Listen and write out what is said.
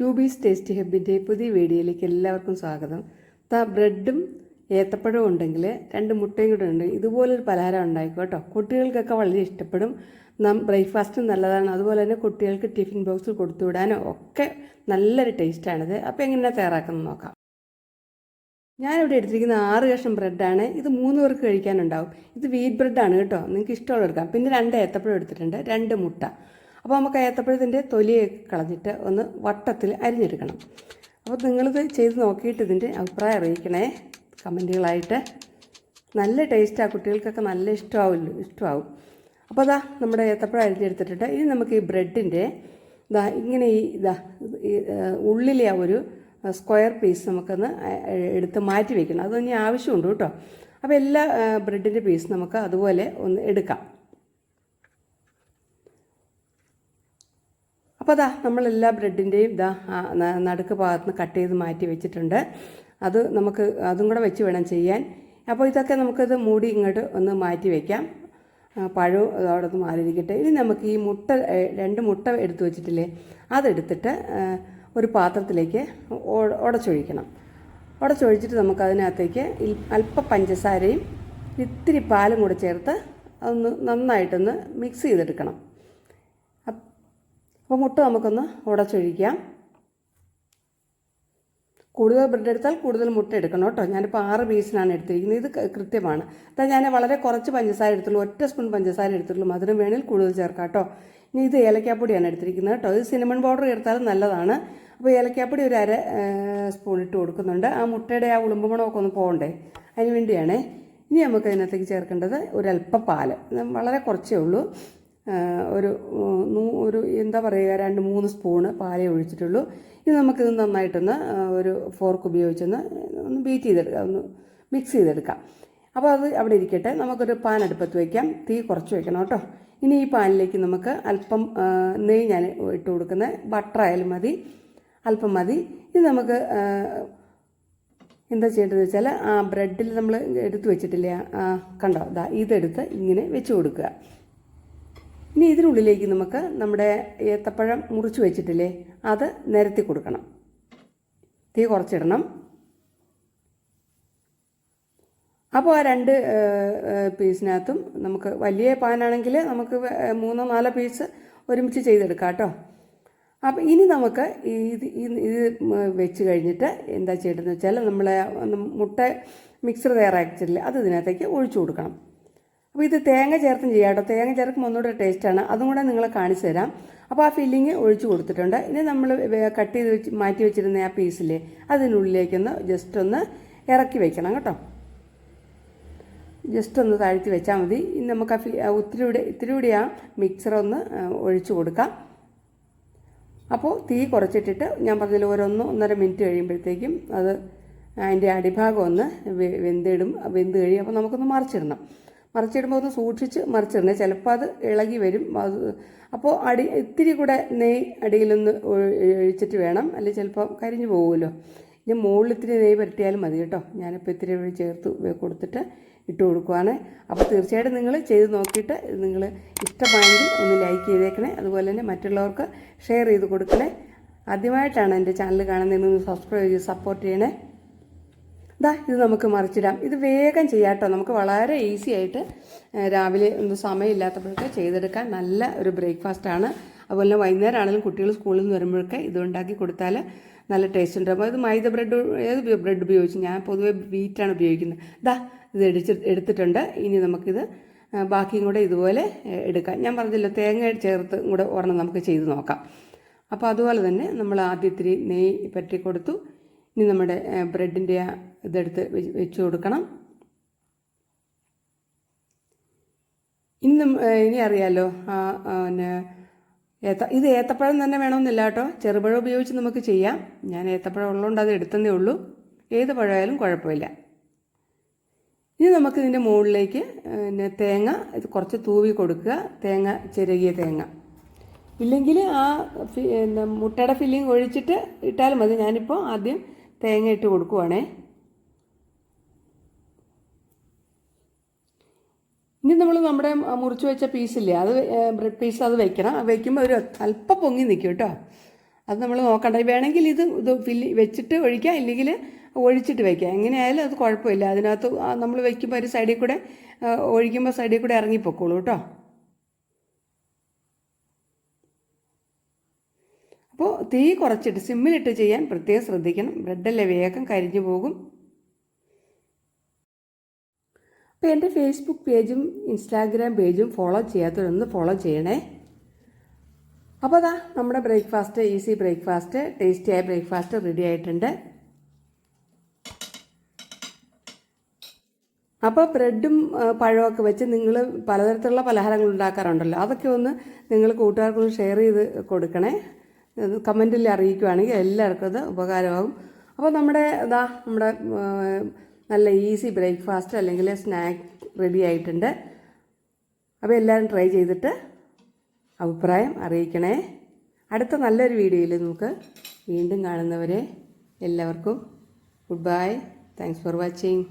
ക്യൂബീസ് taste ഹബിൻ്റെ പുതിയ വീഡിയോയിലേക്ക് എല്ലാവർക്കും സ്വാഗതം. ബ്രെഡും ഏത്തപ്പഴവും ഉണ്ടെങ്കിൽ 2 മുട്ടയും കൂടെ ഉണ്ടെങ്കിൽ ഇതുപോലൊരു പലഹാരം ഉണ്ടായിക്കോ കേട്ടോ. കുട്ടികൾക്കൊക്കെ വളരെ ഇഷ്ടപ്പെടും. ബ്രേക്ക്ഫാസ്റ്റും നല്ലതാണ്. അതുപോലെ തന്നെ കുട്ടികൾക്ക് ടിഫിൻ ബോക്സിൽ കൊടുത്തു വിടാനും ഒക്കെ നല്ലൊരു ടേസ്റ്റാണിത്. അപ്പോൾ എങ്ങനെയാണ് തയ്യാറാക്കുന്നത് നോക്കാം. ഞാനിവിടെ എടുത്തിരിക്കുന്ന 6 കഷ്ണം ബ്രെഡാണ്. ഇത് 3 പേർക്ക് കഴിക്കാനുണ്ടാവും. ഇത് വീറ്റ് ബ്രെഡാണ് കേട്ടോ, നിങ്ങൾക്ക് ഇഷ്ടമുള്ള എടുക്കാം. പിന്നെ 2 ഏത്തപ്പഴം എടുത്തിട്ടുണ്ട്, 2 മുട്ട. അപ്പോൾ നമുക്ക് ഏത്തപ്പഴത്തിൻ്റെ തൊലിയൊക്കെ കളഞ്ഞിട്ട് ഒന്ന് വട്ടത്തിൽ അരിഞ്ഞെടുക്കണം. അപ്പോൾ നിങ്ങളിത് ചെയ്ത് നോക്കിയിട്ട് ഇതിൻ്റെ അഭിപ്രായം അറിയിക്കണേ കമൻറ്റുകളായിട്ട്. നല്ല ടേസ്റ്റാണ്, കുട്ടികൾക്കൊക്കെ നല്ല ഇഷ്ടമാവും. അപ്പോൾ നമ്മുടെ ഏത്തപ്പഴം അരിഞ്ഞെടുത്തിട്ടുണ്ട്. ഇനി നമുക്ക് ഈ ബ്രെഡിൻ്റെ ഇങ്ങനെ ഉള്ളിലെ ആ ഒരു സ്ക്വയർ പീസ് നമുക്കൊന്ന് എടുത്ത് മാറ്റി വയ്ക്കണം. അത് ഇനി ആവശ്യമുണ്ട് കേട്ടോ. അപ്പോൾ എല്ലാ ബ്രെഡിൻ്റെ പീസ് നമുക്ക് അതുപോലെ ഒന്ന് എടുക്കാം. അപ്പോൾ നമ്മളെല്ലാ ബ്രെഡിൻ്റെയും നടുക്ക് ഭാഗത്ത് നിന്ന് കട്ട് ചെയ്ത് മാറ്റി വെച്ചിട്ടുണ്ട്. അത് നമുക്ക് അതും കൂടെ വെച്ച് വേണം ചെയ്യാൻ. അപ്പോൾ ഇതൊക്കെ നമുക്കത് മൂടി ഇങ്ങോട്ട് ഒന്ന് മാറ്റി വയ്ക്കാം. പഴവും അവിടെ നിന്ന് മാറിയിരിക്കട്ടെ. ഇനി നമുക്ക് ഈ 2 മുട്ട എടുത്ത് വെച്ചിട്ടില്ലേ, അതെടുത്തിട്ട് ഒരു പാത്രത്തിലേക്ക് ഉടച്ചൊഴിക്കണം. ഉടച്ചൊഴിച്ചിട്ട് നമുക്കതിനകത്തേക്ക് അല്പം പഞ്ചസാരയും ഇത്തിരി പാലും കൂടെ ചേർത്ത് അതൊന്ന് നന്നായിട്ടൊന്ന് മിക്സ് ചെയ്തെടുക്കണം. അപ്പോൾ മുട്ട നമുക്കൊന്ന് ഉടച്ചൊഴിക്കാം. കൂടുതൽ ബ്രെഡ് എടുത്താൽ കൂടുതൽ മുട്ട എടുക്കണം കേട്ടോ. ഞാനിപ്പോൾ 6 പീസിനാണ് എടുത്തിരിക്കുന്നത്. ഇത് കൃത്യമാണ്. ഞാൻ വളരെ കുറച്ച് പഞ്ചസാര എടുത്തുള്ളൂ, 1 സ്പൂൺ പഞ്ചസാര എടുത്തുള്ളൂ. മധുരം വേണേൽ കൂടുതൽ ചേർക്കാം കേട്ടോ. ഇനി ഇത് ഏലക്കാപ്പൊടിയാണ് എടുത്തിരിക്കുന്നത് കേട്ടോ. ഇത് സിനമൺ പൗഡർ ചേർത്താലും നല്ലതാണ്. അപ്പോൾ ഏലക്കാപ്പൊടി ഒരു 1/2 സ്പൂൺ ഇട്ട് കൊടുക്കുന്നുണ്ട്. ആ മുട്ടയുടെ ആ ഉളുമ്പ് മണമൊക്കെ ഒന്ന് പോകണ്ടേ, അതിന് വേണ്ടിയാണേ. ഇനി നമുക്ക് അതിനകത്തേക്ക് ചേർക്കേണ്ടത് ഒരല്പം പാല്, വളരെ കുറച്ചേ ഉള്ളൂ. ഒരു എന്താ പറയുക, 2-3 സ്പൂണ് പാലേ ഒഴിച്ചിട്ടുള്ളൂ. ഇനി നമുക്കിത് നന്നായിട്ടൊന്ന് ഒരു ഫോർക്ക് ഉപയോഗിച്ചൊന്ന് ബീറ്റ് ചെയ്തെടുക്കാം, ഒന്ന് മിക്സ് ചെയ്തെടുക്കാം. അപ്പോൾ അത് അവിടെ ഇരിക്കട്ടെ. നമുക്കൊരു പാൻ അടുപ്പത്ത് വയ്ക്കാം. തീ കുറച്ച് വയ്ക്കണം കേട്ടോ. ഇനി ഈ പാനിലേക്ക് നമുക്ക് അല്പം നെയ്യ് ഞാൻ ഇട്ട് കൊടുക്കുന്നത്, ബട്ടർ ആയാലും മതി, അല്പം മതി. ഇത് നമുക്ക് എന്താ ചെയ്യേണ്ടതെന്ന് വെച്ചാൽ ആ ബ്രെഡിൽ നമ്മൾ എടുത്ത് വെച്ചിട്ടില്ലേ, കണ്ടോ, ഇതെടുത്ത് ഇങ്ങനെ വെച്ച് കൊടുക്കുക. ഇനി ഇതിനുള്ളിലേക്ക് നമുക്ക് നമ്മുടെ ഏത്തപ്പഴം മുറിച്ച് വെച്ചിട്ടില്ലേ, അത് നിരത്തി കൊടുക്കണം. തീ കുറച്ചിടണം. അപ്പോൾ ആ 2 പീസിനകത്തും നമുക്ക് വലിയ പാനാണെങ്കിൽ നമുക്ക് 3-4 പീസ് ഒരുമിച്ച് ചെയ്തെടുക്കാം കേട്ടോ. അപ്പോൾ ഇനി നമുക്ക് ഇത് വെച്ച് കഴിഞ്ഞിട്ട് എന്താ ചെയ്യേണ്ടതെന്ന് വെച്ചാൽ നമ്മളെ മുട്ട മിക്സർ തയ്യാറാക്കിച്ചിട്ടില്ലേ, അത് ഇതിനകത്തേക്ക് ഒഴിച്ചു കൊടുക്കണം. അപ്പോൾ ഇത് തേങ്ങ ചേർത്തും ചെയ്യാം കേട്ടോ. തേങ്ങ ചേർക്കുമ്പോൾ ഒന്നുകൂടെ ടേസ്റ്റാണ്. അതും കൂടെ നിങ്ങളെ കാണിച്ചു തരാം. അപ്പോൾ ആ ഫില്ലിങ് ഒഴിച്ചു കൊടുത്തിട്ടുണ്ട്. ഇനി നമ്മൾ കട്ട് ചെയ്ത് മാറ്റി വെച്ചിരുന്ന ആ പീസില്ലേ, അതിനുള്ളിലേക്കൊന്ന് ജസ്റ്റ് ഒന്ന് ഇറക്കി വെക്കണം കേട്ടോ. ജസ്റ്റ് ഒന്ന് താഴ്ത്തി വെച്ചാൽ മതി. ഇനി നമുക്ക് ഇത്തിരി കൂടി ആ മിക്സർ ഒന്ന് ഒഴിച്ചു കൊടുക്കാം. അപ്പോൾ തീ കുറച്ചിട്ടിട്ട് ഞാൻ പറഞ്ഞതിൽ 1-1.5 മിനിറ്റ് കഴിയുമ്പോഴത്തേക്കും അത് അതിൻ്റെ അടിഭാഗം ഒന്ന് വെന്ത് കഴിയും. അപ്പോൾ നമുക്കൊന്ന് മറിച്ചിടുമ്പോൾ ഒന്ന് സൂക്ഷിച്ച് മറിച്ചിടണേ, ചിലപ്പോൾ അത് ഇളകി വരും. അപ്പോൾ ഇത്തിരി കൂടെ നെയ്യ് അടിയിലൊന്ന് ഒഴിച്ചിട്ട് വേണം, അല്ലെങ്കിൽ ചിലപ്പോൾ കരിഞ്ഞു പോകുമല്ലോ. ഇനി മുകളിൽ ഇത്തിരി നെയ്യ് പുരട്ടിയാലും മതി കേട്ടോ. ഞാനിപ്പോൾ ഇത്തിരി ചേർത്ത് കൊടുത്തിട്ട് ഇട്ട് കൊടുക്കുവാണ്. അപ്പോൾ തീർച്ചയായിട്ടും നിങ്ങൾ ചെയ്ത് നോക്കിയിട്ട് നിങ്ങൾ ഇഷ്ടമായെങ്കിൽ ഒന്ന് ലൈക്ക് ചെയ്തേക്കണേ. അതുപോലെ തന്നെ മറ്റുള്ളവർക്ക് ഷെയർ ചെയ്ത് കൊടുക്കണേ. ആദ്യമായിട്ടാണ് എൻ്റെ ചാനൽ കാണുന്നതെന്ന് സബ്സ്ക്രൈബ് ചെയ്ത് സപ്പോർട്ട് ചെയ്യണേ. ഇത് നമുക്ക് മറിച്ചിടാം. ഇത് വേഗം ചെയ്യാം കേട്ടോ. നമുക്ക് വളരെ ഈസി ആയിട്ട് രാവിലെ സമയമില്ലാത്തപ്പോഴൊക്കെ ചെയ്തെടുക്കാൻ നല്ല ഒരു ബ്രേക്ക്ഫാസ്റ്റാണ്. അതുപോലെ വൈകുന്നേരം ആണെങ്കിലും കുട്ടികൾ സ്കൂളിൽ നിന്ന് വരുമ്പോഴൊക്കെ ഇത് ഉണ്ടാക്കി കൊടുത്താൽ നല്ല ടേസ്റ്റ് ഉണ്ട്. അപ്പോൾ ഇത് മൈദ ബ്രെഡ്, ഏത് ബ്രെഡ് ഉപയോഗിച്ച്, ഞാൻ പൊതുവെ വീറ്റാണ് ഉപയോഗിക്കുന്നത്. ഇത് എടുത്തിട്ടുണ്ട്. ഇനി നമുക്കിത് ബാക്കിയും കൂടെ ഇതുപോലെ എടുക്കാം. ഞാൻ പറഞ്ഞില്ല, തേങ്ങ ചേർത്ത് കൂടെ ഒരെണ്ണം നമുക്ക് ചെയ്ത് നോക്കാം. അപ്പോൾ അതുപോലെ തന്നെ നമ്മൾ ആദ്യം ഇത്തിരി നെയ്യ് പറ്റി കൊടുത്തു. ഇനി നമ്മുടെ ബ്രെഡിൻ്റെ ഇതെടുത്ത് വെച്ച് കൊടുക്കണം. ഇനി അറിയാമല്ലോ, പിന്നെ ഇത് ഏത്തപ്പഴം തന്നെ വേണമെന്നില്ല കേട്ടോ. ചെറുപഴം ഉപയോഗിച്ച് നമുക്ക് ചെയ്യാം. ഞാൻ ഏത്തപ്പഴം ഉള്ളതുകൊണ്ട് അത് എടുത്തതേ ഉള്ളൂ. ഏത് പഴമായാലും കുഴപ്പമില്ല. ഇനി നമുക്ക് ഇതിൻ്റെ മുകളിലേക്ക് തേങ്ങ കുറച്ച് തൂവി കൊടുക്കുക. ചിരകിയ തേങ്ങ ഇല്ലെങ്കിൽ ആ മുട്ടയുടെ ഫില്ലിങ് ഒഴിച്ചിട്ട് ഇട്ടാലും മതി. ഞാനിപ്പോൾ ആദ്യം തേങ്ങ ഇട്ട് കൊടുക്കുവാണേ. ഇനി നമ്മൾ നമ്മുടെ മുറിച്ച് വെച്ച പീസില്ലേ, അത് ബ്രെഡ് പീസ് അത് വെക്കണം. വയ്ക്കുമ്പോൾ ഒരു അല്പം പൊങ്ങി നിൽക്കും കേട്ടോ. അത് നമ്മൾ നോക്കണ്ട. വേണമെങ്കിൽ ഇത് വെച്ചിട്ട് ഒഴിക്കാം, ഇല്ലെങ്കിൽ ഒഴിച്ചിട്ട് വയ്ക്കാം. എങ്ങനെയായാലും അത് കുഴപ്പമില്ല. അതിനകത്ത് നമ്മൾ വയ്ക്കുമ്പോൾ ഒരു സൈഡിൽ കൂടെ ഒഴിക്കുമ്പോൾ സൈഡിൽ കൂടെ ഇറങ്ങിപ്പോക്കോളൂ കേട്ടോ. അപ്പോൾ തീ കുറച്ചിട്ട് സിമ്മിലിട്ട് ചെയ്യാൻ പ്രത്യേകം ശ്രദ്ധിക്കണം. ബ്രെഡല്ലേ വേഗം കരിഞ്ഞു പോകും. അപ്പോൾ എൻ്റെ ഫേസ്ബുക്ക് പേജും ഇൻസ്റ്റാഗ്രാം പേജും ഫോളോ ചെയ്യാത്തവരൊന്ന് ഫോളോ ചെയ്യണേ. അപ്പോൾ അതാ നമ്മുടെ ബ്രേക്ക്ഫാസ്റ്റ്, ഈസി ബ്രേക്ക്ഫാസ്റ്റ്, ടേസ്റ്റിയായ ബ്രേക്ക്ഫാസ്റ്റ് റെഡി ആയിട്ടുണ്ട്. അപ്പോൾ ബ്രെഡും പഴമൊക്കെ വെച്ച് നിങ്ങൾ പലതരത്തിലുള്ള പലഹാരങ്ങൾ ഉണ്ടാക്കാറുണ്ടല്ലോ. അതൊക്കെ ഒന്ന് നിങ്ങൾ കൂട്ടുകാർക്കൊന്ന് ഷെയർ ചെയ്ത് കൊടുക്കണേ. കമൻറ്റിൽ അറിയിക്കുകയാണെങ്കിൽ എല്ലാവർക്കും അത് ഉപകാരമാകും. അപ്പോൾ നമ്മുടെ നല്ല ഈസി ബ്രേക്ക്ഫാസ്റ്റ് അല്ലെങ്കിൽ സ്നാക്ക് റെഡി ആയിട്ടുണ്ട്. അപ്പോൾ എല്ലാവരും ട്രൈ ചെയ്തിട്ട് അഭിപ്രായം അറിയിക്കണേ. അടുത്ത നല്ലൊരു വീഡിയോയിൽ നമുക്ക് വീണ്ടും കാണുന്നവരെ എല്ലാവർക്കും good bye. Thanks for watching.